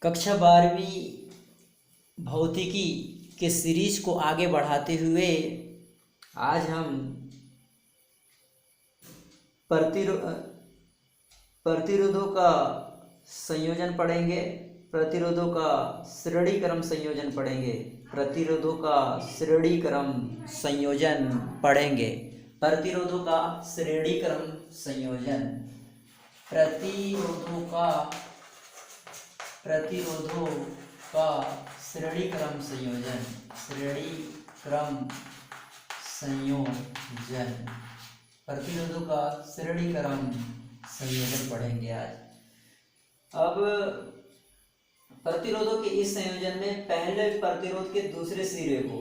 कक्षा 12वीं भौतिकी के सीरीज को आगे बढ़ाते हुए आज हम प्रतिरोधों का संयोजन पढ़ेंगे। प्रतिरोधों का श्रेणी क्रम संयोजन पढ़ेंगे। प्रतिरोधों का श्रेणी क्रम संयोजन पढ़ेंगे। प्रतिरोधों का श्रेणी क्रम संयोजन। प्रतिरोधों का श्रेणी क्रम संयोजन। श्रेणी क्रम संयोजन। प्रतिरोधों का श्रेणी क्रम संयोजन पढ़ेंगे आज। अब प्रतिरोधों के इस संयोजन में पहले प्रतिरोध के दूसरे सिरे को,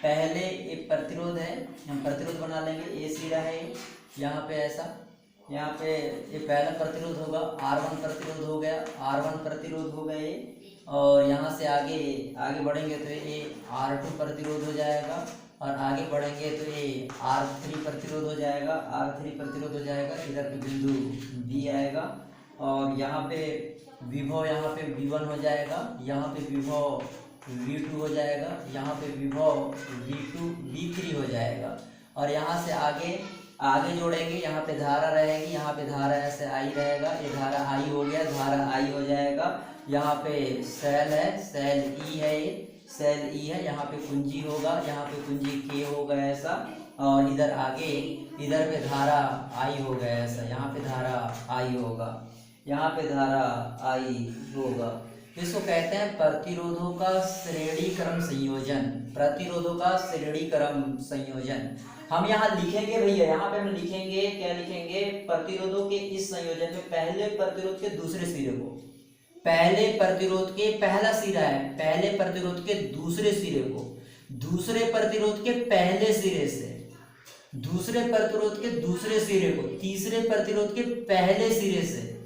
पहले एक प्रतिरोध है, हम प्रतिरोध बना लेंगे। ये सिरा है यहाँ पे, ऐसा यहाँ पे ये पहला प्रतिरोध होगा, R1 प्रतिरोध हो गया, R1 प्रतिरोध हो गया ये। और यहाँ से आगे बढ़ेंगे तो ये R2 प्रतिरोध हो जाएगा, और आगे बढ़ेंगे तो ये R3 प्रतिरोध हो जाएगा, R3 प्रतिरोध हो जाएगा। इधर पे बिंदु B आएगा, और यहाँ पे विभव यहाँ पे V1 हो जाएगा, यहाँ पे विभव V2 हो जाएगा, यहाँ पे विभव V3 हो जाएगा। और यहाँ से आगे जोड़ेंगे, यहाँ पे धारा रहेगी, यहाँ पे धारा ऐसे I रहेगा, ये धारा I हो गया, धारा I हो जाएगा। यहाँ पे सेल है, सेल E है, ये सेल E है, यहाँ पे कुंजी होगा, यहाँ पे कुंजी K होगा ऐसा। और इधर इधर पे धारा I होगा ऐसा, यहाँ पे धारा I होगा, यहाँ पे धारा I होगा। इसको कहते हैं प्रतिरोधों का श्रेणी क्रम संयोजन। प्रतिरोधों का श्रेणी क्रम संयोजन हम यहाँ लिखेंगे भैया। यहाँ पे हम लिखेंगे, क्या लिखेंगे? प्रतिरोधों के इस संयोजन में पहले प्रतिरोध के दूसरे सिरे को, पहले प्रतिरोध के पहला सिरा है, पहले प्रतिरोध के दूसरे सिरे को, दूसरे प्रतिरोध के पहले सिरे से, दूसरे प्रतिरोध के दूसरे सिरे को, तीसरे प्रतिरोध के पहले सिरे से,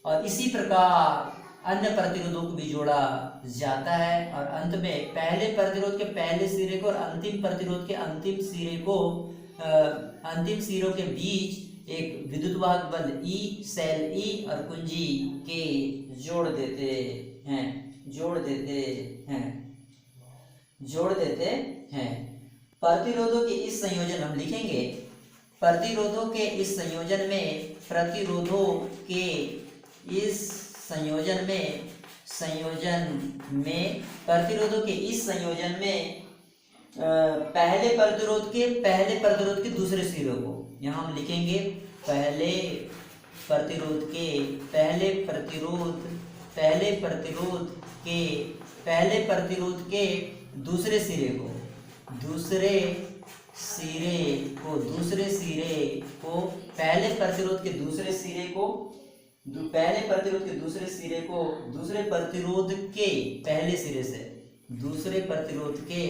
और इसी प्रकार अन्य प्रतिरोधों को भी जोड़ा जाता है। और अंत में पहले प्रतिरोध के पहले सिरे को और अंतिम प्रतिरोध के अंतिम सिरे को, अंतिम सिरों के बीच एक विद्युत वाहक बल E, सेल E और कुंजी K जोड़ देते हैं। प्रतिरोधों के इस संयोजन हम लिखेंगे, प्रतिरोधों के इस संयोजन में, प्रतिरोधों के इस संयोजन में प्रतिरोधों के इस संयोजन में पहले प्रतिरोध के दूसरे सिरे को, यहाँ हम लिखेंगे पहले प्रतिरोध के दूसरे सिरे को, दूसरे सिरे को पहले प्रतिरोध के दूसरे सिरे को, पहले प्रतिरोध के दूसरे सिरे को दूसरे प्रतिरोध के पहले सिरे से, दूसरे प्रतिरोध के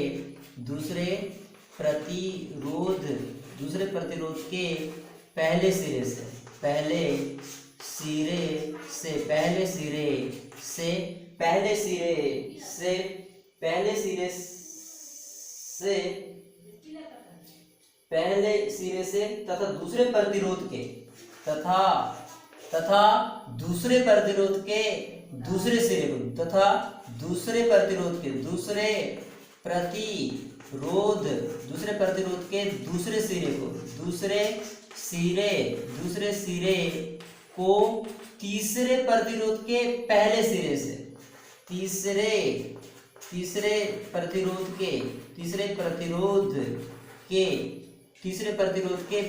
पहले सिरे से तथा दूसरे प्रतिरोध के दूसरे प्रतिरोध के दूसरे सिरे को, तथा दूसरे प्रतिरोध के दूसरे प्रतिरोध के दूसरे सिरे को, दूसरे सिरे को तीसरे प्रतिरोध के पहले सिरे से, तीसरे प्रतिरोध के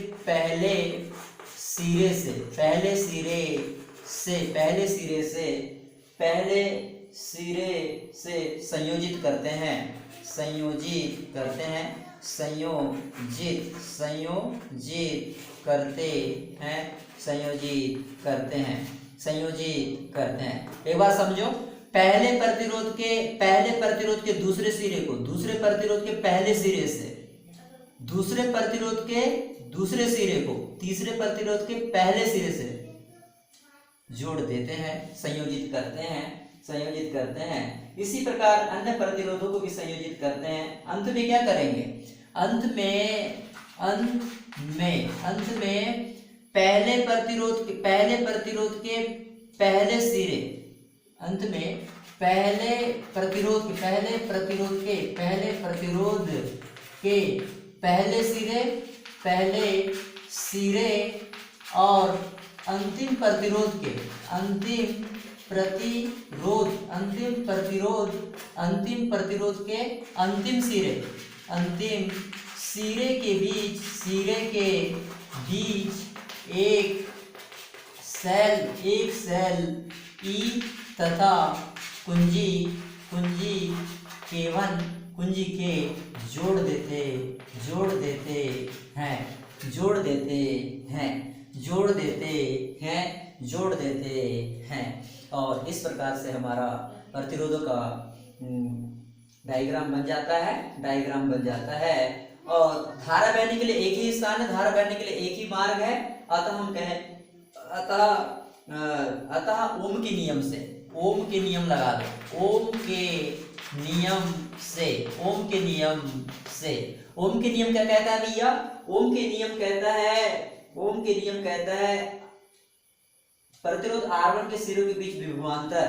पहले सिरे से संयोजित करते हैं। एक बार समझो, पहले प्रतिरोध के दूसरे सिरे को दूसरे प्रतिरोध के पहले सिरे से, दूसरे प्रतिरोध के दूसरे सिरे को तीसरे प्रतिरोध के पहले सिरे से जोड़ देते हैं, संयोजित करते हैं। इसी प्रकार अन्य प्रतिरोधों को भी संयोजित करते हैं। अंत में क्या करेंगे? अंत में पहले प्रतिरोध के पहले सिरे, अंत में पहले प्रतिरोध के पहले सिरे और अंतिम प्रतिरोध के अंतिम सिरे के बीच एक सेल ई तथा कुंजी के जोड़ देते हैं। और इस प्रकार से हमारा प्रतिरोधों का डायग्राम बन जाता है। और धारा बहने के लिए एक ही स्थान है, धारा बहने के लिए एक ही मार्ग है। अतः ओम के नियम लगा दो। ओम के नियम क्या कहता है भैया? ओम के नियम कहता है प्रतिरोध R1 के सिरों के बीच विभवांतर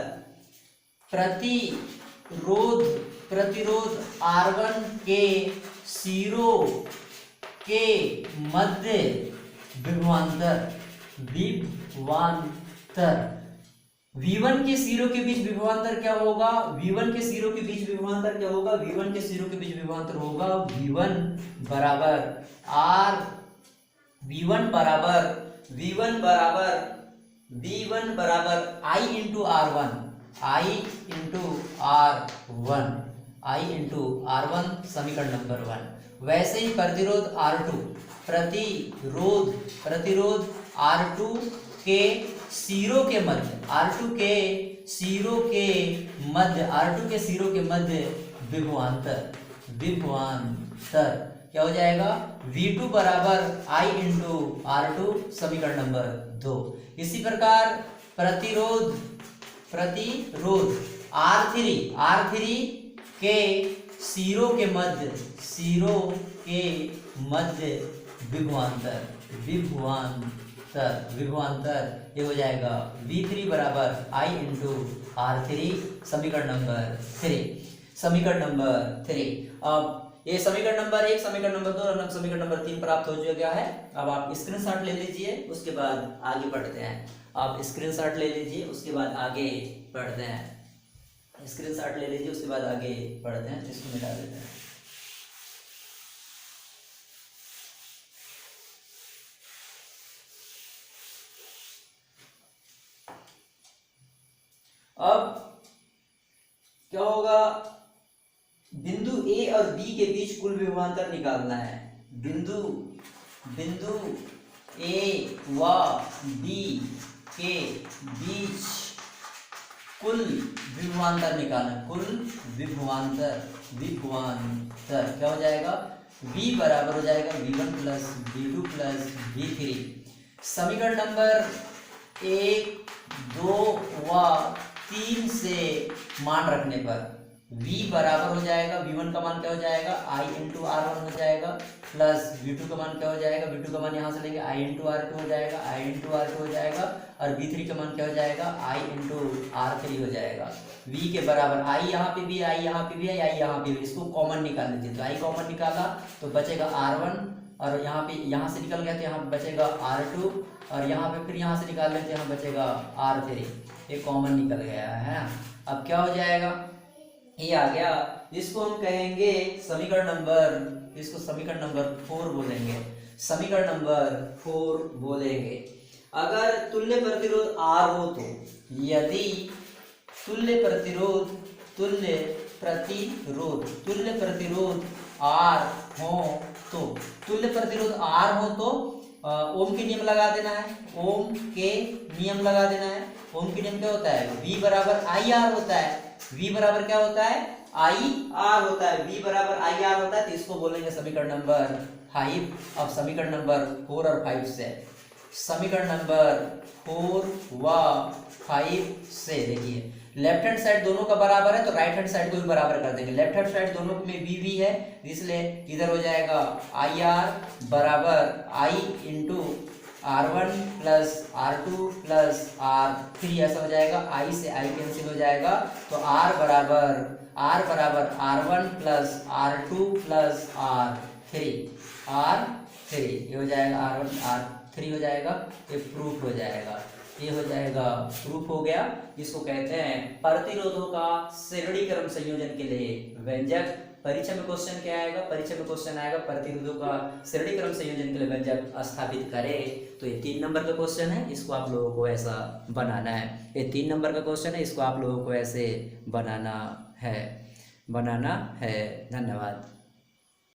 प्रतिरोध R1 के सिरों के मध्य विभवांतर V1 के सिरों के बीच विभवांतर क्या होगा? V1 के सिरों के बीच विभवांतर होगा V1 बराबर I इंटू R1 समीकरण नंबर 1। वैसे ही प्रतिरोध R2 के सिरों के मध्य विभवांतर क्या हो जाएगा? V2 बराबर I इंटू R2 समीकरण नंबर 2। इसी प्रकार प्रतिरोध R3 के सिरों के मध्य विभवांतर ये हो जाएगा V3 बराबर I इंटू R3 समीकरण नंबर 3। अब ये समीकरण नंबर 1, समीकरण नंबर 2 और समीकरण नंबर 3 प्राप्त हो गया है। अब आप स्क्रीनशॉट ले लीजिए, उसके बाद आगे बढ़ते हैं। स्क्रीनशॉट ले लीजिए, उसके बाद आगे बढ़ते हैं। इसको मिटा देते हैं। अब क्या होगा? बिंदु ए और बी के बीच कुल विभवांतर निकालना है। बिंदु ए व बी के बीच कुल विभवांतर निकालना। क्या हो जाएगा? V बराबर हो जाएगा V1 plus V2 plus V3। समीकरण नंबर 1, 2 व 3 से मान रखने पर V बराबर हो जाएगा, V1 का मान क्या हो जाएगा? I इंटू R1 हो जाएगा, प्लस V2 का मान क्या हो जाएगा? V2 का मान यहाँ से लेंगे I इंटू R2 हो जाएगा, और V3 का मान क्या हो जाएगा? I इंटू R3 हो जाएगा। V के बराबर I यहाँ पे भी, I यहाँ पे भी है, I यहाँ पे भी। इसको कॉमन निकाल लीजिए। तो I कॉमन निकाला तो बचेगा R1, और यहाँ से निकल गया तो यहाँ बचेगा R2, और यहाँ पे फिर यहाँ से निकाल लेते हैं, यहाँ बचेगा R3। ये कॉमन निकल गया है। अब क्या हो जाएगा? ये आ गया। इसको हम कहेंगे समीकरण नंबर 4 बोलेंगे। अगर तुल्य प्रतिरोध R हो तो, यदि तुल्य प्रतिरोध R हो तो ओम के नियम लगा देना है। ओम के नियम क्या होता है? V बराबर IR होता है। V बराबर क्या होता है? IR होता है। V बराबर IR होता है। तो इसको बोलेंगे समीकरण नंबर 5। अब समीकरण नंबर 4 और 5 से, समीकरण नंबर 4 व 5 से देखिए, लेफ्ट हैंड साइड दोनों का बराबर है तो राइट हैंड साइड को भी बराबर कर देंगे। लेफ्ट हैंड साइड दोनों में V है, इसलिए इधर हो जाएगा IR बराबर I into R1 plus R2 plus R3 ऐसा हो जाएगा, I से I कैंसिल हो जाएगा, तो R बराबर R1 plus R2 plus R3 ये हो जाएगा R1 R3 हो जाएगा, ये प्रूफ हो जाएगा, ये हो जाएगा प्रूफ हो गया। इसको कहते हैं प्रतिरोधों का श्रेणी क्रम संयोजन के लिए व्यंजक। परीक्षा में क्वेश्चन क्या आएगा, परीक्षा में क्वेश्चन आएगा प्रतिरोधों का श्रेणी क्रम संयोजन के लिए व्यंजक स्थापित करें। तो ये 3 नंबर का क्वेश्चन है, इसको आप लोगों को ऐसा बनाना है। ये 3 नंबर का क्वेश्चन है, इसको आप लोगों को ऐसे बनाना है। धन्यवाद।